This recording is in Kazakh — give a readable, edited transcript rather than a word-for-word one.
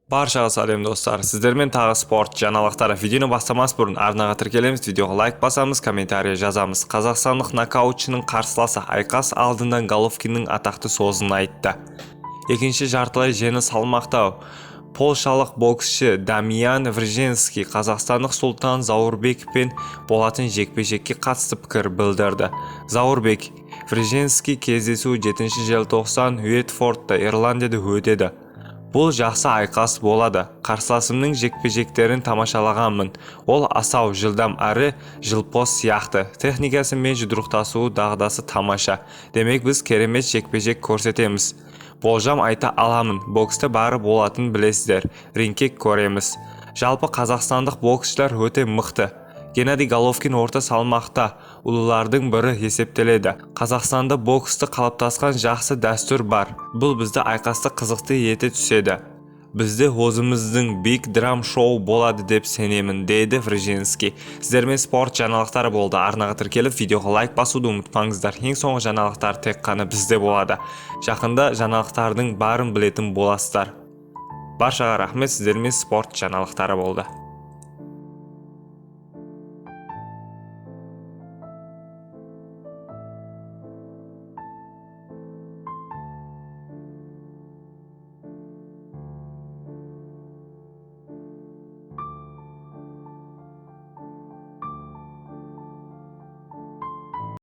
Баршаға сәлем достар, сіздермен тағы спорт жаңалықтары. Видеоны бастамас бұрын арнаға тіркелеміз, видеоға лайк басамыз, комментария жазамыз. Қазақстандық нокаутшының қарсыласы айқас алдынан Головкиннің атақты сөзін айтты. Екінші жартылай жеңіл салмақта польшалық боксшы Дамьян Вреженский қазақстандық Сұлтан Заурбековпен болатын жекпе-жекке қатысты пікір білдірді. Заурбек Вреженский кездесу 7 желтоқсан Уитфордта, Ирландияда өтеді. Бұл жақсы айқас болады. Қарсыласымның жекпе-жектерін тамашалағанмын. Ол асау, жылдам әрі жылпос сияқты. Техникасы мен жұдырықтасуы дағдасы тамаша. Демек біз керемет жекпе-жек көрсетеміз. Болжам айта аламын. Бокста бары болатын білесіздер. Рингке көреміз. Жалпы қазақстандық боксшылар өте мықты. Геннадий Головкин орта салмақта ұлылардың бірі есептеледі. Қазақстанда боксты қалыптасқан жақсы дәстүр бар. Бұл бізді айқасты қызықты ете түседі. Бізде өзіміздің биг драм шоу болады деп сенемін, дейді Вреженский. Сіздермен спорт жаңалықтары болды. Арнаға тіркеліп, видеоға лайк басуды ұмытпаңыздар. Ең соңғы жаңалықтар тек қана бізде болады. Жақында жаңалықтардың барын білетін боласыздар. Баршаға рахмет, сіздермен спорт жаңалықтары болды.